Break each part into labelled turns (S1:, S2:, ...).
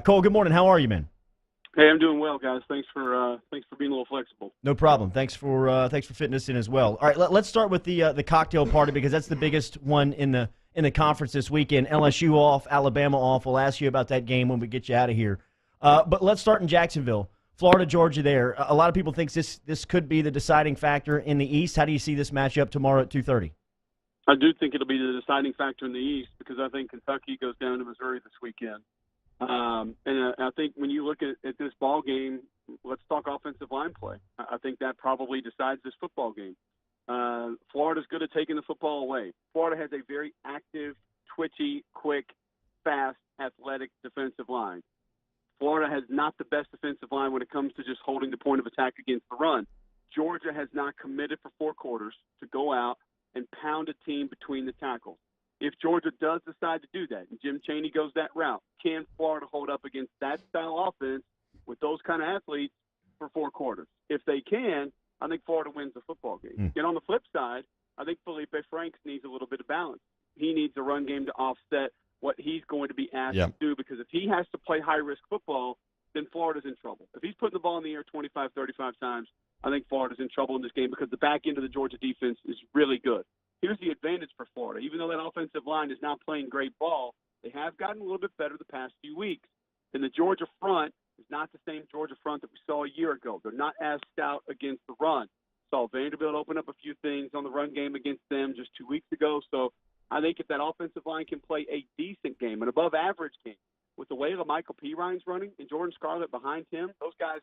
S1: Cole, good morning. How are you, man?
S2: Hey, I'm doing well, guys. Thanks for being a little flexible.
S1: No problem. Thanks for fitting us in as well. All right, let's start with the cocktail party because that's the biggest one in the conference this weekend. LSU off, Alabama off. We'll ask you about that game when we get you out of here. But let's start in Jacksonville, Florida, Georgia. There, a lot of people think this could be the deciding factor in the East. How do you see this matchup tomorrow at 2:30?
S2: I do think it'll be the deciding factor in the East because I think Kentucky goes down to Missouri this weekend. And I think when you look at this ball game, let's talk offensive line play. I think that probably decides this football game. Florida's good at taking the football away. Florida has a very active, twitchy, quick, fast, athletic defensive line. Florida has not the best defensive line when it comes to just holding the point of attack against the run. Georgia has not committed for 4 quarters to go out and pound a team between the tackles. If Georgia does decide to do that, and Jim Chaney goes that route, can Florida hold up against that style offense with those kind of athletes for 4 quarters? If they can, I think Florida wins the football game. And on the flip side, I think Felipe Franks needs a little bit of balance. He needs a run game to offset what he's going to be asked to do, because if he has to play high-risk football, then Florida's in trouble. If he's putting the ball in the air 25, 35 times, I think Florida's in trouble in this game because the back end of the Georgia defense is really good. Here's the advantage for Florida. Even though that offensive line is not playing great ball, they have gotten a little bit better the past few weeks. And the Georgia front is not the same Georgia front that we saw a year ago. They're not as stout against the run. Saw Vanderbilt open up a few things on the run game against them just 2 weeks ago. So I think if that offensive line can play a decent game, an above-average game, with the way Michael Ryan's running and Jordan Scarlett behind him, those guys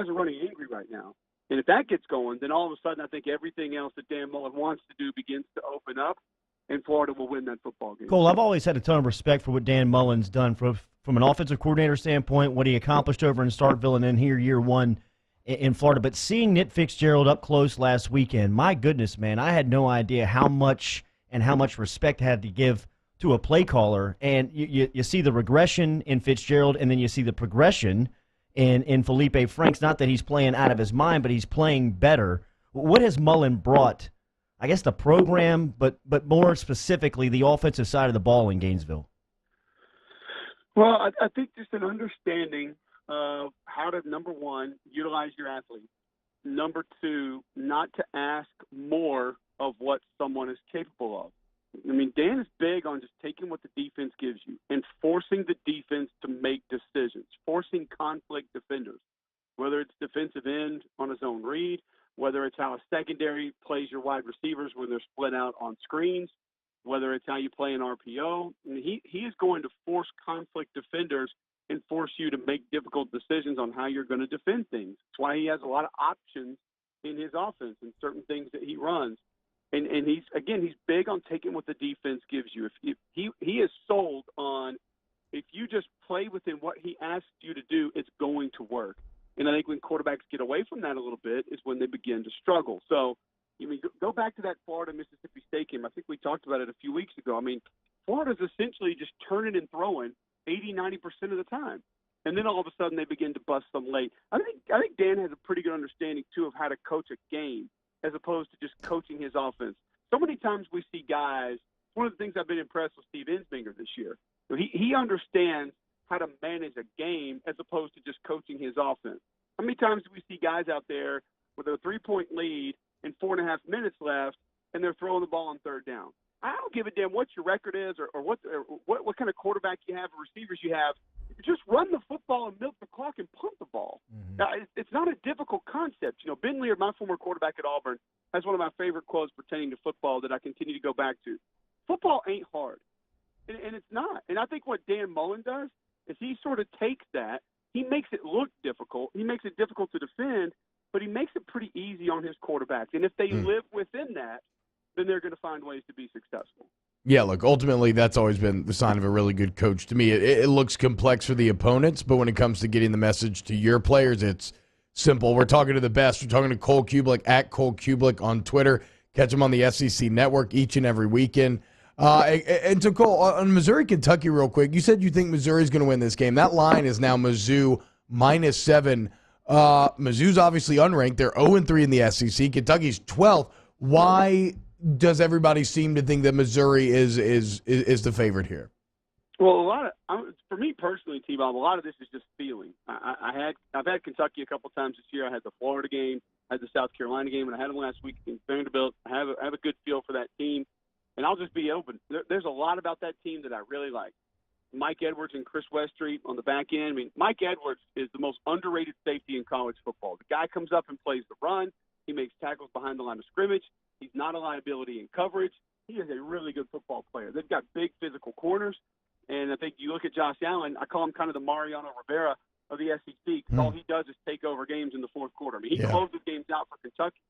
S2: are running angry right now. And if that gets going, then all of a sudden I think everything else that Dan Mullen wants to do begins to open up, and Florida will win that football game.
S1: Cole, I've always had a ton of respect for what Dan Mullen's done from an offensive coordinator standpoint, what he accomplished over in Starkville and then here year one in Florida. But seeing Nick Fitzgerald up close last weekend, my goodness, man, I had no idea how much respect I had to give to a play caller. And you see the regression in Fitzgerald, and then you see the progression in Felipe Franks. Not that he's playing out of his mind, but he's playing better. What has Mullen brought, I guess, the program, but more specifically the offensive side of the ball in Gainesville?
S2: Well, I think just an understanding of how to, number one, utilize your athletes. Number two, not to ask more of what someone is capable of. I mean, Dan is big on just taking what the defense gives you and forcing the defense to make decisions, forcing conflict defenders, whether it's defensive end on a zone read, whether it's how a secondary plays your wide receivers when they're split out on screens, whether it's how you play an RPO. I mean, he is going to force conflict defenders and force you to make difficult decisions on how you're going to defend things. That's why he has a lot of options in his offense and certain things that he runs. And he's big on taking what the defense gives you. If he is sold on, if you just play within what he asks you to do, it's going to work. And I think when quarterbacks get away from that a little bit is when they begin to struggle. So, I mean, go back to that Florida-Mississippi State game. I think we talked about it a few weeks ago. I mean, Florida's essentially just turning and throwing 80, 90% of the time. And then all of a sudden they begin to bust them late. I think Dan has a pretty good understanding, too, of how to coach a game as opposed to just coaching his offense. So many times we see guys, one of the things I've been impressed with Steve Ensminger this year, he understands how to manage a game as opposed to just coaching his offense. How many times do we see guys out there with a 3-point lead and 4.5 minutes left, and they're throwing the ball on third down? I don't give a damn what your record is or what kind of quarterback you have or receivers you have. Just run the football and milk the clock and punt the ball. Now, it's not a difficult concept. You know, Ben Lear, my former quarterback at Auburn, has one of my favorite quotes pertaining to football that I continue to go back to. Football ain't hard, and it's not. And I think what Dan Mullen does is he sort of takes that. He makes it look difficult. He makes it difficult to defend, but he makes it pretty easy on his quarterbacks. And if they live within that, then they're going to find ways to be successful.
S3: Yeah, look, ultimately that's always been the sign of a really good coach. To me, it looks complex for the opponents, but when it comes to getting the message to your players, it's simple. We're talking to the best. We're talking to Cole Cubelic at Cole Cubelic on Twitter. Catch him on the SEC Network each and every weekend. And so, Cole, on Missouri-Kentucky real quick, you said you think Missouri's going to win this game. That line is now Mizzou -7. Mizzou's obviously unranked. They're 0-3 in the SEC. Kentucky's 12th. Why does everybody seem to think that Missouri is the favorite here?
S2: Well, for me personally, T-Bob, a lot of this is just feeling. I've had Kentucky a couple times this year. I had the Florida game, I had the South Carolina game, and I had them last week against Vanderbilt. I have a good feel for that team, and I'll just be open. There's a lot about that team that I really like. Mike Edwards and Chris Westry on the back end. I mean, Mike Edwards is the most underrated safety in college football. The guy comes up and plays the run. He makes tackles behind the line of scrimmage. He's not a liability in coverage. He is a really good football player. They've got big physical corners. And I think you look at Josh Allen, I call him kind of the Mariano Rivera of the SEC because all he does is take over games in the fourth quarter. I mean, he closes games out for Kentucky,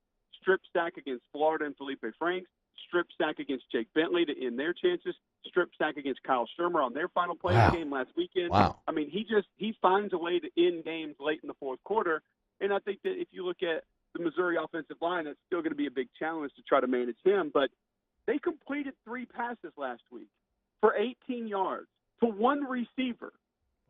S2: strip sack against Florida and Felipe Franks, strip sack against Jake Bentley to end their chances, strip sack against Kyle Shermer on their final play of the game last weekend.
S3: Wow.
S2: I mean, he finds a way to end games late in the fourth quarter. And I think that if you look at the Missouri offensive line, that's still going to be a big challenge to try to manage him. But they completed 3 passes last week for 18 yards to one receiver.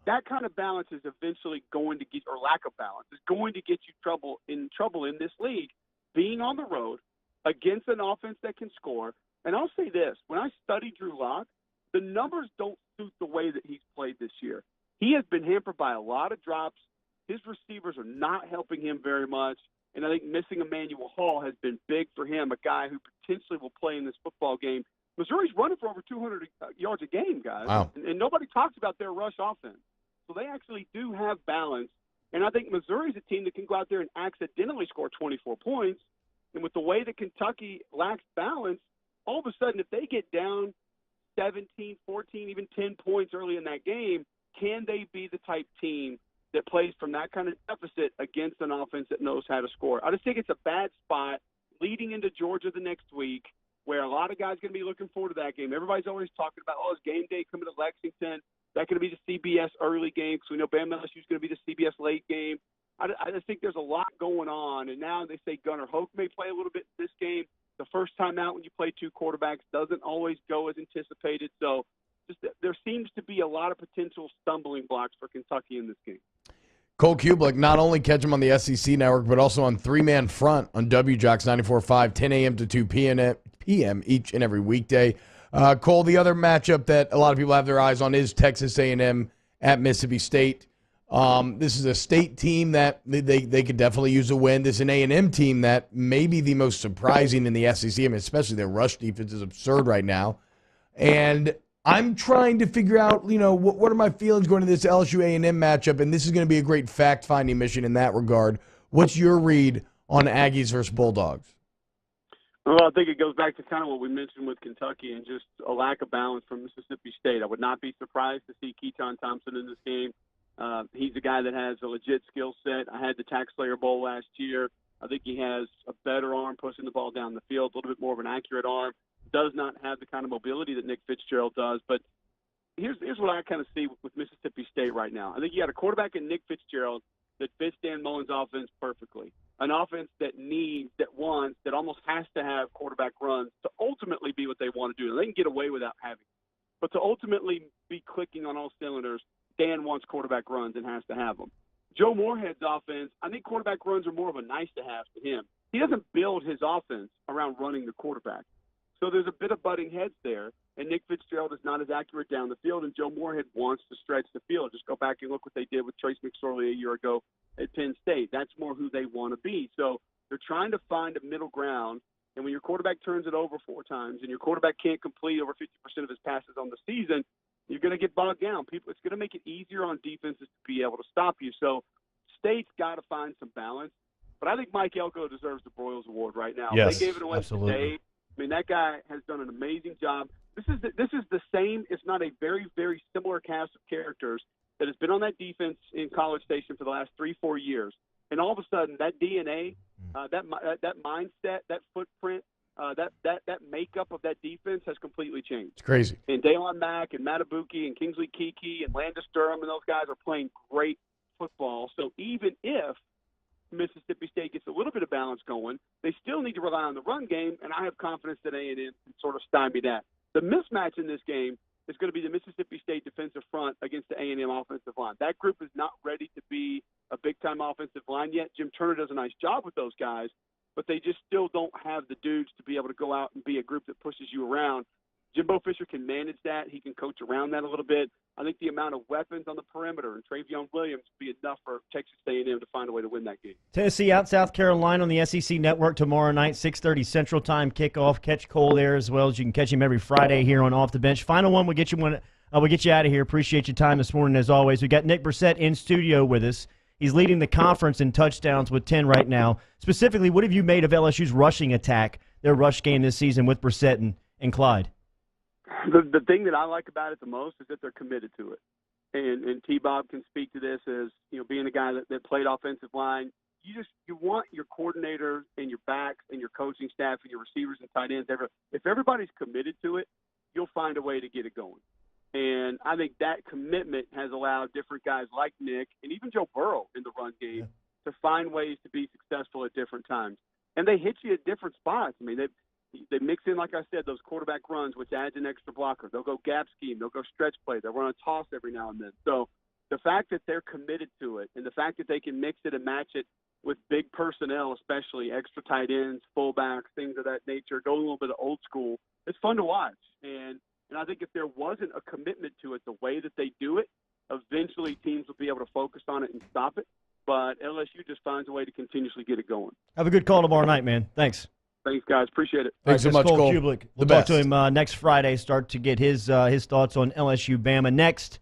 S2: That kind of balance is eventually going to get, or lack of balance, is going to get you trouble in this league, being on the road against an offense that can score. And I'll say this, when I study Drew Lock, the numbers don't suit the way that he's played this year. He has been hampered by a lot of drops. His receivers are not helping him very much. And I think missing Emmanuel Hall has been big for him, a guy who potentially will play in this football game. Missouri's running for over 200 yards a game, guys.
S3: Wow.
S2: And nobody talks about their rush offense. So they actually do have balance. And I think Missouri's a team that can go out there and accidentally score 24 points. And with the way that Kentucky lacks balance, all of a sudden if they get down 17, 14, even 10 points early in that game, can they be the type team that plays from that kind of deficit against an offense that knows how to score? I just think it's a bad spot leading into Georgia the next week, where a lot of guys are going to be looking forward to that game. Everybody's always talking about, it's game day coming to Lexington. That's going to be the CBS early game because we know Bama LSU is going to be the CBS late game. I just think there's a lot going on, and now they say Gunnar Hoke may play a little bit in this game. The first time out when you play 2 quarterbacks doesn't always go as anticipated. So there seems to be a lot of potential stumbling blocks for Kentucky in this game.
S3: Cole Cubelic, not only catch him on the SEC network, but also on 3-man front on WJOX 94.5, 10 a.m. to 2 p.m. each and every weekday. Cole, the other matchup that a lot of people have their eyes on is Texas A&M at Mississippi State. This is a state team that they could definitely use a win. This is an A&M team that may be the most surprising in the SEC. I mean, especially their rush defense is absurd right now. And I'm trying to figure out, what are my feelings going to this LSU A&M matchup, and this is going to be a great fact-finding mission in that regard. What's your read on Aggies versus Bulldogs?
S2: Well, I think it goes back to kind of what we mentioned with Kentucky and just a lack of balance from Mississippi State. I would not be surprised to see Keaton Thompson in this game. He's a guy that has a legit skill set. I had the Tax Slayer Bowl last year. I think he has a better arm pushing the ball down the field, a little bit more of an accurate arm. Does not have the kind of mobility that Nick Fitzgerald does. But here's what I kind of see with Mississippi State right now. I think you got a quarterback in Nick Fitzgerald that fits Dan Mullen's offense perfectly. An offense that needs, that wants, that almost has to have quarterback runs to ultimately be what they want to do. They can get away without having it. But to ultimately be clicking on all cylinders, Dan wants quarterback runs and has to have them. Joe Moorhead's offense, I think quarterback runs are more of a nice-to-have to him. He doesn't build his offense around running the quarterback. So there's a bit of butting heads there, and Nick Fitzgerald is not as accurate down the field, and Joe Moorhead wants to stretch the field. Just go back and look what they did with Trace McSorley a year ago at Penn State. That's more who they want to be. So they're trying to find a middle ground, and when your quarterback turns it over 4 times and your quarterback can't complete over 50% of his passes on the season, you're going to get bogged down. It's going to make it easier on defenses to be able to stop you. So State's got to find some balance. But I think Mike Elko deserves the Broyles Award right now.
S1: Yes,
S2: they gave it away
S1: absolutely.
S2: today. I mean, that guy has done an amazing job. This is the same, if not a very, very similar cast of characters that has been on that defense in College Station for the last 3-4 years. And all of a sudden, that DNA, that mindset, that footprint, that makeup of that defense has completely changed.
S3: It's crazy.
S2: And Daylon Mack and Matabuki and Kingsley Kiki and Landis Durham and those guys are playing great football. So even if Mississippi State gets a little bit of balance going, they still need to rely on the run game, and I have confidence that A&M can sort of stymie that. The mismatch in this game is going to be the Mississippi State defensive front against the A&M offensive line. That group is not ready to be a big-time offensive line yet. Jim Turner does a nice job with those guys, but they just still don't have the dudes to be able to go out and be a group that pushes you around. Jimbo Fisher can manage that. He can coach around that a little bit. I think the amount of weapons on the perimeter and Travion Williams will be enough for Texas A&M to find a way to win that game.
S1: Tennessee out South Carolina on the SEC Network tomorrow night, 6:30 Central Time kickoff. Catch Cole there as well as you can catch him every Friday here on Off the Bench. Final one, we'll get you out of here. Appreciate your time this morning as always. We got Nick Brissett in studio with us. He's leading the conference in touchdowns with 10 right now. Specifically, what have you made of LSU's rushing attack, their rush game this season with Brissett and Clyde?
S2: The thing that I like about it the most is that they're committed to it. And T-Bob can speak to this as, being a guy that played offensive line. You want your coordinators and your backs and your coaching staff and your receivers and tight ends. If everybody's committed to it, you'll find a way to get it going. And I think that commitment has allowed different guys like Nick and even Joe Burrow in the run game to find ways to be successful at different times. And they hit you at different spots. I mean, they mix in, like I said, those quarterback runs, which adds an extra blocker. They'll go gap scheme. They'll go stretch play. They'll run a toss every now and then. So the fact that they're committed to it and the fact that they can mix it and match it with big personnel, especially extra tight ends, fullbacks, things of that nature, go a little bit of old school, it's fun to watch. And I think if there wasn't a commitment to it, the way that they do it, eventually teams will be able to focus on it and stop it. But LSU just finds a way to continuously get it going.
S1: Have a good call tomorrow night, man. Thanks.
S2: Thanks, guys. Appreciate it.
S3: Thanks so much, Cole.
S1: Cubelic. We'll talk to him next Friday, start to get his thoughts on LSU Bama next.